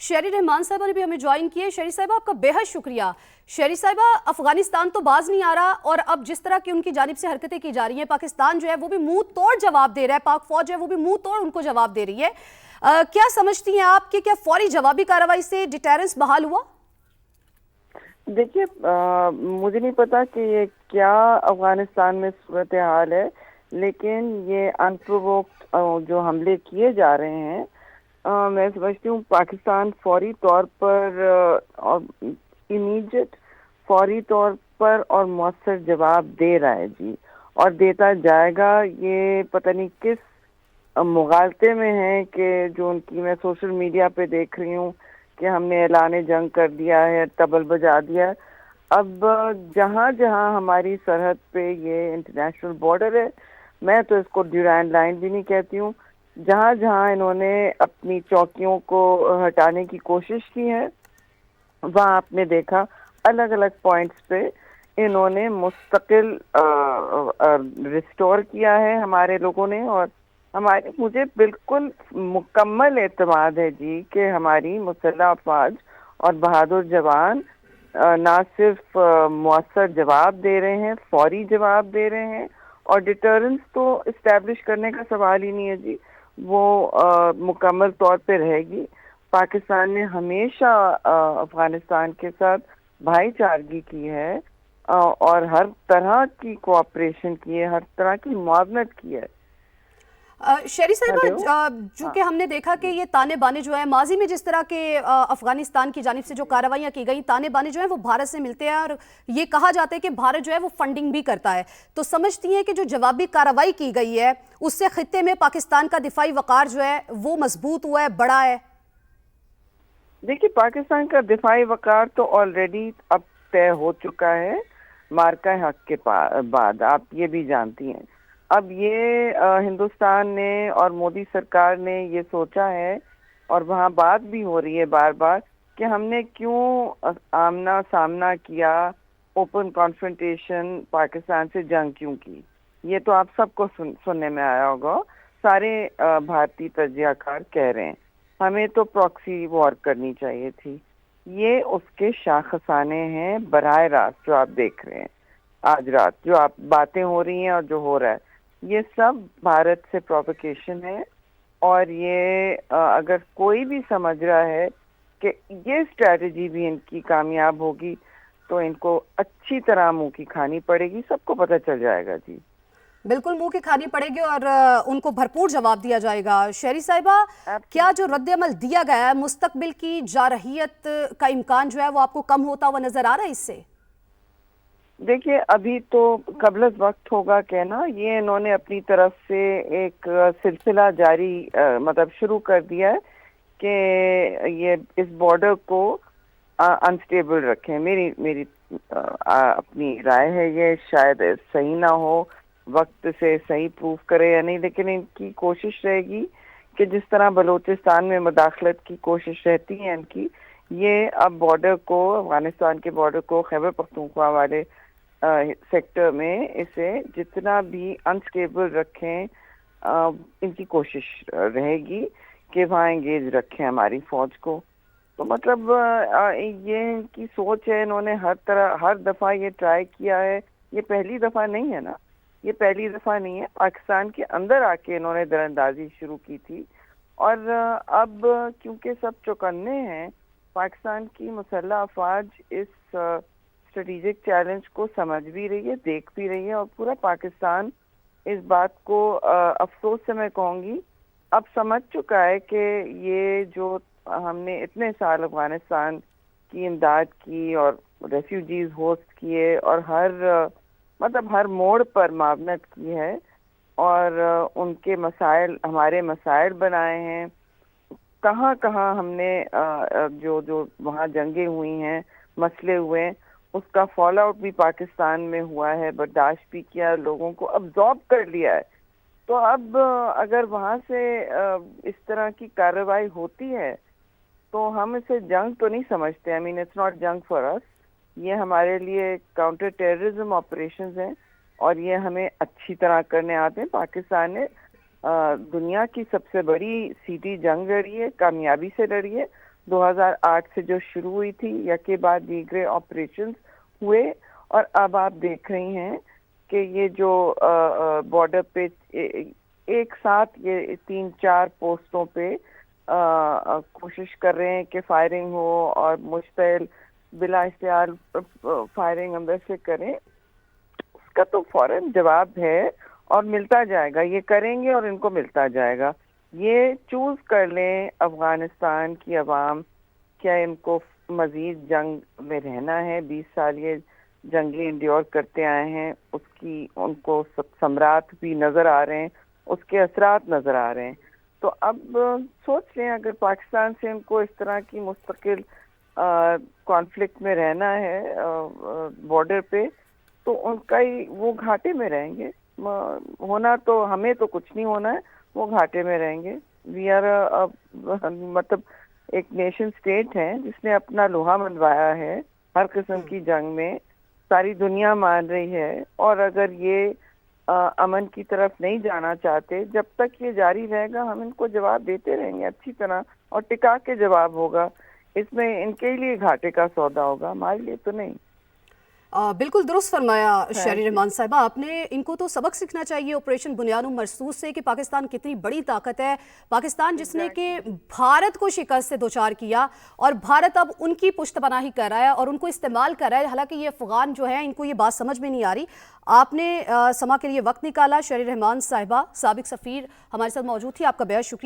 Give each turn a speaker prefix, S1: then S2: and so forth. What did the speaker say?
S1: शेरी रहमान साहबा ने भी हमें ज्वाइन किए। शेरी साहबा आपका बेहद शुक्रिया। शेरी साहबा, अफगानिस्तान तो बाज नहीं आ रहा और अब जिस तरह की उनकी जानिब से हरकतें की जा रही हैं, पाकिस्तान जो है वो भी मुंह तोड़ जवाब दे रहा है, पाक फौज है वो भी मुंह तोड़ उनको जवाब दे रही है। क्या समझती हैं आप कि क्या फौरी जवाबी कार्रवाई से डिटेरेंस बहाल हुआ?
S2: देखिए, मुझे नहीं पता कि ये क्या अफगानिस्तान में सूरत हाल है, लेकिन ये अनप्रोवोक्ड जो हमले किए जा रहे हैं, मैं समझती हूँ पाकिस्तान फौरी तौर पर और इमीडिएट फौरी तौर पर और मौसर जवाब दे रहा है जी, और देता जाएगा। ये पता नहीं किस मुगालते में है कि जो उनकी मैं सोशल मीडिया पे देख रही हूँ कि हमने ऐलान जंग कर दिया है, तबल बजा दिया है। अब जहाँ जहाँ हमारी सरहद पे ये इंटरनेशनल बॉर्डर है, मैं तो इसको ड्यूरैंड लाइन भी नहीं कहती हूँ, जहाँ जहाँ इन्होंने अपनी चौकियों को हटाने की कोशिश की है, वहाँ आपने देखा अलग अलग पॉइंट्स पे इन्होंने मुस्तकिल रिस्टोर किया है हमारे लोगों ने। और मुझे बिल्कुल मुकम्मल एतमाद है जी कि हमारी मुसल्लह अफवाज और बहादुर जवान ना सिर्फ मौसर जवाब दे रहे हैं, फौरी जवाब दे रहे हैं, और डिटरेंस तो इस्टेब्लिश करने का सवाल ही नहीं है जी, वो मुकम्मल तौर पे रहेगी। पाकिस्तान ने हमेशा अफगानिस्तान के साथ भाईचारगी की है और हर तरह की कोऑपरेशन की है, हर तरह की मुआवनत की है।
S1: शेरी साहिबा, चूंकि हमने देखा कि ये ताने बाने जो है माजी में जिस तरह के अफगानिस्तान की जानिब से जो कार्रवाइयाँ की गई, ताने बाने जो है वो भारत से मिलते हैं और ये कहा जाता है कि भारत जो है वो फंडिंग भी करता है। तो समझती हैं कि जो जवाबी कार्रवाई की गई है उससे खित्ते में पाकिस्तान का दिफाई वक़ार जो है वो मजबूत हुआ है, बड़ा है?
S2: देखिए, पाकिस्तान का दिफाई वक़ार तो ऑलरेडी अब तय हो चुका है मार्का हक के बाद, आप ये भी जानती हैं। अब ये हिंदुस्तान ने और मोदी सरकार ने ये सोचा है, और वहाँ बात भी हो रही है बार बार, कि हमने क्यों आमना सामना किया, ओपन कॉन्फ्रंटेशन पाकिस्तान से जंग क्यों की। ये तो आप सबको सुनने में आया होगा, सारे भारतीय तज्जियाकार कह रहे हैं हमें तो प्रॉक्सी वॉर करनी चाहिए थी। ये उसके शाखसाने हैं बराह रास्त, जो आप देख रहे हैं आज रात, जो आप बातें हो रही हैं और जो हो रहा है, ये सब भारत से प्रोवोकेशन है। और ये अगर कोई भी समझ रहा है कि ये स्ट्रैटेजी भी इनकी कामयाब होगी, तो इनको अच्छी तरह मुंह की खानी पड़ेगी, सबको पता चल जाएगा जी।
S1: बिल्कुल मुंह की खानी पड़ेगी और उनको भरपूर जवाब दिया जाएगा। शेरी साहिबा, क्या जो रद्द-ए-अमल दिया गया है, मुस्तकबिल की जारहियत का इम्कान जो है वो आपको कम होता हुआ नजर आ रहा है इससे?
S2: देखिए, अभी तो कबलत वक्त होगा कहना। ये इन्होंने अपनी तरफ से एक सिलसिला जारी मतलब शुरू कर दिया है कि ये इस बॉर्डर को अनस्टेबल रखें। मेरी अपनी राय है, ये शायद सही ना हो, वक्त से सही प्रूफ करे या नहीं, लेकिन इनकी कोशिश रहेगी कि जिस तरह बलूचिस्तान में मुदाखलत की कोशिश रहती है इनकी, ये अब बॉर्डर को, अफगानिस्तान के बॉर्डर को, खैबर पख्तूनख्वा वाले सेक्टर में इसे जितना भी अनस्टेबल रखें, इनकी कोशिश रहेगी कि वहाँ एंगेज रखें हमारी फौज को। तो मतलब ये इनकी सोच है, इन्होंने हर दफ़ा ये ट्राई किया है। ये पहली दफ़ा नहीं है ना, ये पहली दफ़ा नहीं है। पाकिस्तान के अंदर आके इन्होंने दरअंदाजी शुरू की थी, और अब क्योंकि सब चौकन्ने हैं, पाकिस्तान की मुसल्लह अफवाज इस स्ट्रेटेजिक चैलेंज को समझ भी रही है, देख भी रही है, और पूरा पाकिस्तान इस बात को अफसोस से मैं कहूँगी अब समझ चुका है कि ये जो हमने इतने साल अफगानिस्तान की इमदाद की और रेफ्यूजीज होस्ट किए और हर मोड़ पर मावनत की है, और उनके मसाइल हमारे मसाइल बनाए हैं, कहाँ कहाँ हमने जो वहाँ जंगें हुई हैं, मसले हुए हैं, उसका फॉल आउट भी पाकिस्तान में हुआ है, बर्दाश्त भी किया, लोगों को अब्जॉर्ब कर लिया है। तो अब अगर वहाँ से इस तरह की कार्रवाई होती है तो हम इसे जंग तो नहीं समझते। आई मीन इट्स नॉट जंग फॉर अस, ये हमारे लिए काउंटर टेररिज्म ऑपरेशंस हैं, और ये हमें अच्छी तरह करने आते हैं। पाकिस्तान ने दुनिया की सबसे बड़ी सीधी जंग लड़ी है, कामयाबी से लड़ी है, 2008 سے جو شروع ہوئی تھی، یکے بعد دیگرے آپریشنز ہوئے، اور اب آپ دیکھ رہی ہیں کہ یہ جو بارڈر پہ ایک ساتھ یہ 3-4 پوسٹوں پہ کوشش کر رہے ہیں کہ فائرنگ ہو اور مشتعل بلا اشتعال فائرنگ ہم ویسے کریں، اس کا تو فوراً جواب ہے اور ملتا جائے گا. یہ کریں گے اور ان کو ملتا جائے گا. یہ چوز کر لیں افغانستان کی عوام، کیا ان کو مزید جنگ میں رہنا ہے. 20 سال یہ جنگیں انڈیور کرتے آئے ہیں، اس کی ان کو ثمرات بھی نظر آ رہے ہیں، اس کے اثرات نظر آ رہے ہیں. تو اب سوچ لیں اگر پاکستان سے ان کو اس طرح کی مستقل کانفلکٹ میں رہنا ہے بارڈر پہ، تو ان کا ہی وہ گھاٹے میں رہیں گے. ہونا تو ہمیں تو کچھ نہیں ہونا ہے، وہ گھاٹے میں رہیں گے. وی آر مطلب ایک نیشن اسٹیٹ ہے جس نے اپنا لوہا منوایا ہے ہر قسم کی جنگ میں، ساری دنیا مان رہی ہے. اور اگر یہ امن کی طرف نہیں جانا چاہتے، جب تک یہ جاری رہے گا ہم ان کو جواب دیتے رہیں گے اچھی طرح، اور ٹکا کے جواب ہوگا. اس میں ان کے لیے گھاٹے کا سودا ہوگا، ہمارے لیے تو نہیں.
S1: بالکل درست فرمایا شہری رحمان صاحبہ آپ نے. ان کو تو سبق سیکھنا چاہیے آپریشن بنیاد مرصوص سے کہ پاکستان کتنی بڑی طاقت ہے. پاکستان جس نے کہ بھارت کو شکست سے دوچار کیا، اور بھارت اب ان کی پشت پناہی کر رہا ہے اور ان کو استعمال کر رہا ہے. حالانکہ یہ افغان جو ہیں ان کو یہ بات سمجھ میں نہیں آ رہی. آپ نے سما کے لیے وقت نکالا. شہری رحمان صاحبہ سابق سفیر ہمارے ساتھ موجود تھی، آپ کا بہت شکریہ.